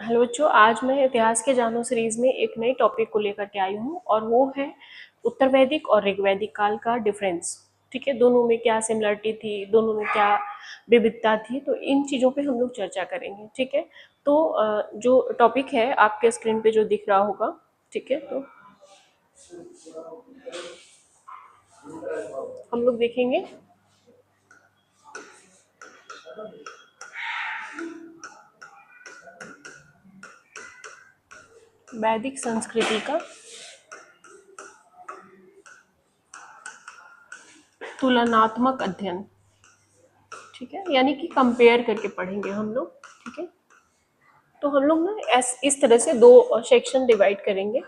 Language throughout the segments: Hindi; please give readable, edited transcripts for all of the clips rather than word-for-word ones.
हेलो बच्चों, आज मैं इतिहास के जानो सीरीज में एक नई टॉपिक को लेकर के आई हूँ और वो है उत्तर वैदिक और ऋग वैदिक काल का डिफरेंस। ठीक है, दोनों में क्या सिमिलरिटी थी, दोनों में क्या विविधता थी, तो इन चीज़ों पे हम लोग चर्चा करेंगे। ठीक है, तो जो टॉपिक है आपके स्क्रीन पे जो दिख रहा होगा, ठीक है, तो हम लोग देखेंगे वैदिक संस्कृति का तुलनात्मक अध्ययन। ठीक है, यानी कि कंपेयर करके पढ़ेंगे हम लोग। ठीक है, तो हम लोग ना इस तरह से दो सेक्शन डिवाइड करेंगे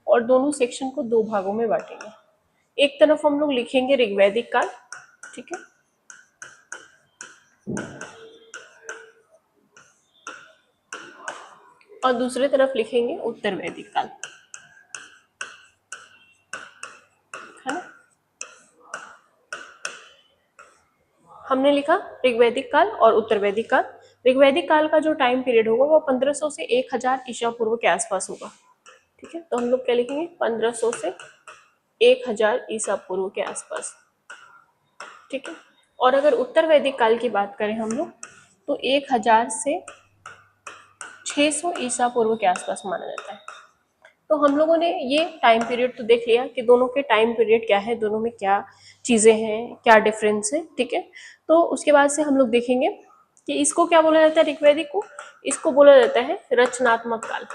और दोनों सेक्शन को दो भागों में बांटेंगे। एक तरफ हम लोग लिखेंगे ऋग्वैदिक काल, ठीक है, और दूसरी तरफ लिखेंगे उत्तर वैदिक काल, है ना। हमने लिखा ऋग्वैदिक काल और उत्तर वैदिक काल। ऋग्वैदिक काल का जो टाइम पीरियड होगा वो 1500 से 1000 ईसा पूर्व के आसपास होगा। ठीक है, तो हम लोग क्या लिखेंगे, 1500 से 1000 ईसा पूर्व के आसपास। ठीक है, और अगर उत्तर वैदिक काल की बात करें हम लोग तो 1000 से 600 ईसा पूर्व के आसपास माना जाता है। तो हम लोगों ने ये टाइम पीरियड तो देख लिया कि दोनों के टाइम पीरियड क्या है, दोनों में क्या चीज़ें हैं, क्या डिफरेंस है। ठीक है, तो उसके बाद से हम लोग देखेंगे कि इसको क्या बोला जाता है, ऋग्वैदिक को, इसको बोला जाता है रचनात्मक काल।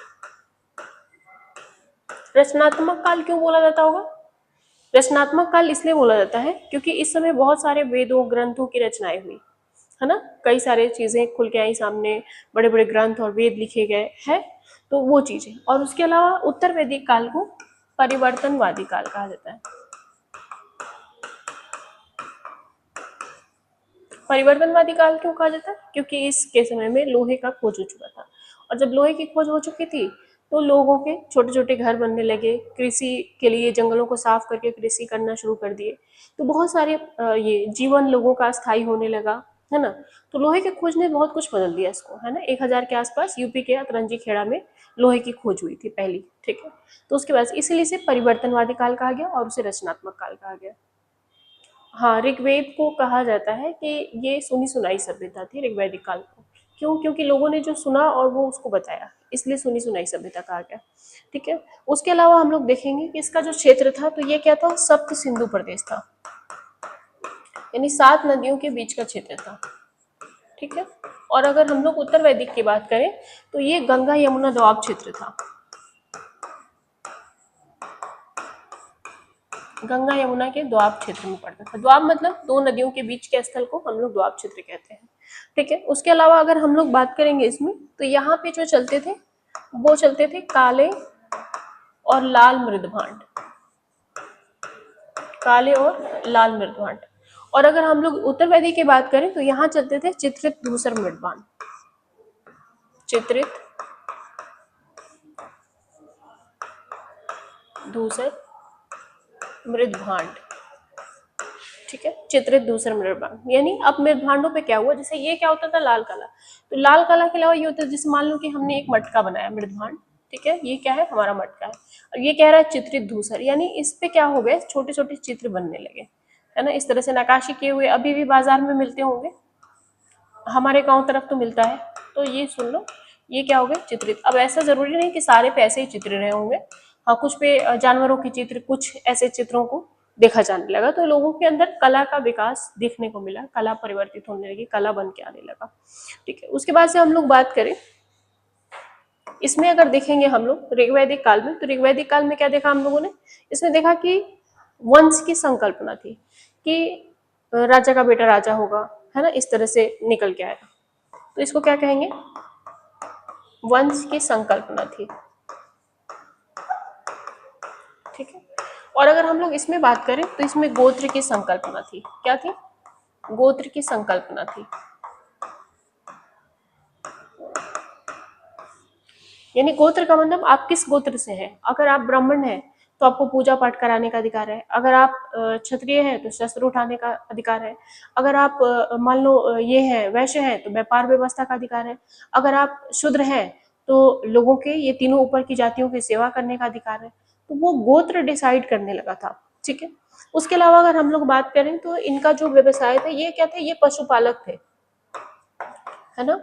रचनात्मक काल क्यों बोला जाता होगा? रचनात्मक काल इसलिए बोला जाता है क्योंकि इस समय बहुत सारे वेदों ग्रंथों की रचनाएं हुई, है ना। कई सारे चीजें खुल के आई सामने, बड़े बड़े ग्रंथ और वेद लिखे गए हैं, तो वो चीजें। और उसके अलावा उत्तर वैदिक काल को परिवर्तनवादी काल कहा जाता है। परिवर्तनवादी काल क्यों कहा जाता है? क्योंकि इसके समय में लोहे का खोज हो चुका था, और जब लोहे की खोज हो चुकी थी तो लोगों के छोटे छोटे घर बनने लगे, कृषि के लिए जंगलों को साफ करके कृषि करना शुरू कर दिए, तो बहुत सारे ये जीवन लोगों का स्थायी होने लगा, है ना। तो लोहे की खोज ने बहुत कुछ बदल दिया इसको, है ना। 1000 के आसपास यूपी के अतरंजी खेड़ा में लोहे की खोज हुई थी पहली। ठीक है, तो उसके बाद इसीलिए से परिवर्तनवादी काल कहा गया और उसे रचनात्मक काल कहा गया। हाँ, ऋग्वेद को कहा जाता है कि ये सुनी सुनाई सभ्यता थी ऋग्वैदिक काल को। क्यों? क्योंकि लोगों ने जो सुना और वो उसको बताया, इसलिए सुनी सुनाई सभ्यता कहा गया। ठीक है, उसके अलावा हम लोग देखेंगे कि इसका जो क्षेत्र था तो ये क्या था, सप्त सिंधु प्रदेश था, यानी 7 नदियों के बीच का क्षेत्र था। ठीक है, और अगर हम लोग उत्तर वैदिक की बात करें तो ये गंगा यमुना दोआब क्षेत्र था। गंगा यमुना के दोआब क्षेत्र में पड़ता था। दोआब मतलब दो नदियों के बीच के स्थल को हम लोग दोआब क्षेत्र कहते हैं। ठीक है, उसके अलावा अगर हम लोग बात करेंगे इसमें तो यहाँ पे जो चलते थे वो चलते थे काले और लाल मृदभांड, काले और लाल मृदभांड। और अगर हम लोग उत्तर वैदिक की बात करें तो यहाँ चलते थे चित्रित धूसर मृदभांड, चित्रित धूसर मृदभांड। ठीक है, चित्रित दूसरा मृदभांड। यानी अब मृदभांडों पे क्या हुआ, जैसे ये क्या होता था, लाल कला, तो लाल कला के अलावा ये होता है जैसे मान लो कि हमने एक मटका बनाया मृदभांड। ठीक है, ये क्या है, हमारा मटका है, और ये कह रहा है चित्रित धूसर, यानी इस पे क्या हो गए, छोटे छोटे चित्र बनने लगे, है ना। इस तरह से नकाशी किए हुए अभी भी बाजार में मिलते होंगे, हमारे गांव तरफ तो मिलता है। तो ये सुन लो, ये क्या हो गए, चित्रित। अब ऐसा जरूरी नहीं कि सारे पे ऐसे ही चित्र रहे होंगे, हाँ कुछ पे जानवरों के चित्र, कुछ ऐसे चित्रों को देखा जाने लगा, तो लोगों के अंदर कला का विकास देखने को मिला, कला परिवर्तित होने लगी, कला बन के आने लगा। ठीक है, उसके बाद से हम लोग बात करें इसमें, अगर देखेंगे हम लोग ऋग्वैदिक काल में, तो ऋग्वैदिक काल में क्या देखा हम लोगों ने, इसमें देखा कि वंश की संकल्पना थी कि राजा का बेटा राजा होगा, है ना, इस तरह से निकल के आएगा, तो इसको क्या कहेंगे, वंश की संकल्पना थी। ठीक है, और अगर हम लोग इसमें बात करें तो इसमें गोत्र की संकल्पना थी। क्या थी? गोत्र की संकल्पना थी, यानी गोत्र का मतलब आप किस गोत्र से हैं। अगर आप ब्राह्मण हैं तो आपको पूजा पाठ कराने का अधिकार है, अगर आप क्षत्रिय हैं तो शस्त्र उठाने का अधिकार है, अगर आप मान लो ये है वैश्य हैं तो व्यापार व्यवस्था का अधिकार है, अगर आप शूद्र हैं तो लोगों के ये तीनों ऊपर की जातियों की सेवा करने का अधिकार है, तो वो गोत्र डिसाइड करने लगा था। ठीक है, उसके अलावा अगर हम लोग बात करें तो इनका जो व्यवसाय था ये क्या थे, ये पशुपालक थे, है ना,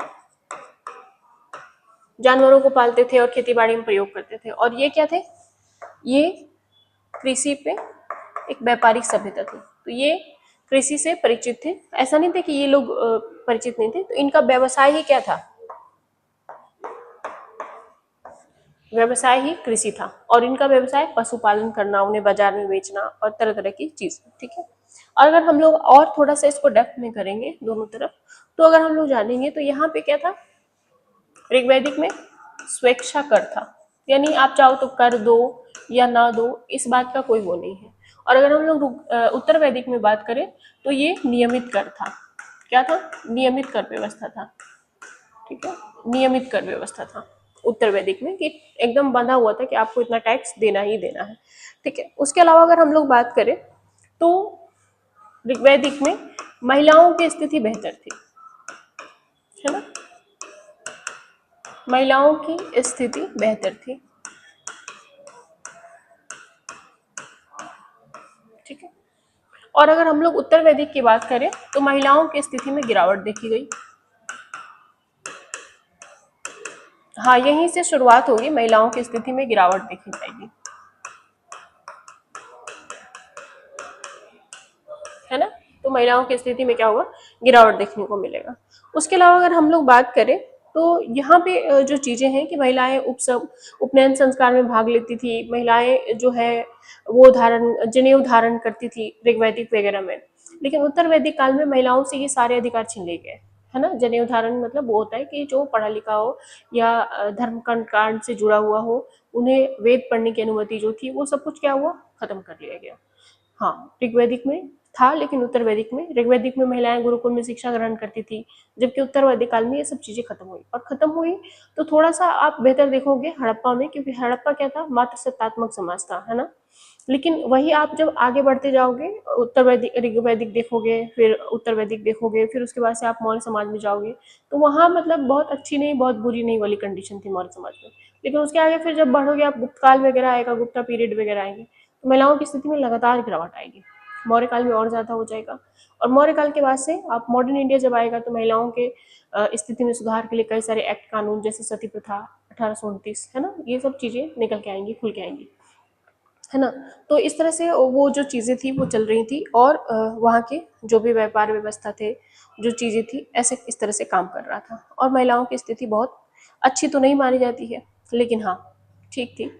जानवरों को पालते थे और खेती बाड़ी में प्रयोग करते थे। और ये क्या थे, ये कृषि पे एक व्यापारिक सभ्यता थी, तो ये कृषि से परिचित थे। ऐसा नहीं था कि ये लोग परिचित नहीं थे, तो इनका व्यवसाय ही क्या था, व्यवसाय ही कृषि था। और इनका व्यवसाय पशुपालन करना, उन्हें बाजार में बेचना और तरह तरह की चीज। ठीक है, और अगर हम लोग और थोड़ा सा इसको डेप्थ में करेंगे दोनों तरफ, तो अगर हम लोग जानेंगे तो यहाँ पे क्या था, ऋग्वैदिक में स्वेच्छा कर था, यानी आप चाहो तो कर दो या ना दो, इस बात का कोई वो नहीं है। और अगर हम लोग उत्तर वैदिक में बात करें तो ये नियमित कर था। क्या था, नियमित कर व्यवस्था था। ठीक है, नियमित कर व्यवस्था था उत्तर वैदिक में, कि एकदम बंधा हुआ था कि आपको इतना टैक्स देना ही देना है। ठीक है, उसके अलावा अगर हम लोग बात करें तो ऋग्वैदिक में महिलाओं की स्थिति बेहतर थी, है ना, महिलाओं की स्थिति बेहतर थी। ठीक है, और अगर हम लोग उत्तर वैदिक की बात करें तो महिलाओं की स्थिति में गिरावट देखी गई। हाँ, यहीं से शुरुआत होगी, महिलाओं की स्थिति में गिरावट देखी जाएगी, है ना, तो महिलाओं की स्थिति में क्या होगा, गिरावट देखने को मिलेगा। उसके अलावा अगर हम लोग बात करें तो यहाँ पे जो चीजें हैं कि महिलाएं उपसव उपनयन संस्कार में भाग लेती थी, महिलाएं जो है वो जनेऊ धारण करती थी ऋग्वैदिक वगैरह में। लेकिन उत्तर वैदिक काल में महिलाओं से ये सारे अधिकार छीन लिए गए, है ना। जनेऊ धारण मतलब वो होता है कि जो पढ़ा लिखा हो या धर्म कांड से जुड़ा हुआ हो, उन्हें वेद पढ़ने की अनुमति जो थी वो सब कुछ क्या हुआ, खत्म कर लिया गया। हाँ, ऋग्वैदिक में था, लेकिन उत्तर वैदिक में, ऋग्वैदिक में महिलाएं गुरुकुल में शिक्षा ग्रहण करती थी, जबकि उत्तर वैदिक काल में ये सब चीजें खत्म हुई। और खत्म हुई तो थोड़ा सा आप बेहतर देखोगे हड़प्पा में, क्योंकि हड़प्पा क्या था, मात्र सत्तात्मक समाज था, है ना। लेकिन वही आप जब आगे बढ़ते जाओगे, उत्तर वैदिक ऋग्वैदिक देखोगे, फिर उत्तर वैदिक देखोगे, फिर उसके बाद से आप मौर्य समाज में जाओगे, तो वहाँ मतलब बहुत अच्छी नहीं बहुत बुरी नहीं वाली कंडीशन थी मौर्य समाज में। लेकिन उसके आगे फिर जब बढ़ोगे आप, गुप्त काल वगैरह आएगा, गुप्ता पीरियड वगैरह आएंगे, तो महिलाओं की स्थिति में लगातार गिरावट आएगी। मौर्य काल में और ज्यादा हो जाएगा। और मौर्य काल के बाद से आप मॉडर्न इंडिया जब आएगा तो महिलाओं के स्थिति में सुधार के लिए कई सारे एक्ट कानून, जैसे सती प्रथा 1829, है ना, ये सब चीजें निकल के आएंगी, खुल के आएंगी, है ना। तो इस तरह से वो जो चीजें थी वो चल रही थी, और वहाँ के जो भी व्यापार व्यवस्था थे, जो चीजें थी, ऐसे इस तरह से काम कर रहा था। और महिलाओं की स्थिति बहुत अच्छी तो नहीं मानी जाती है, लेकिन हाँ ठीक थी।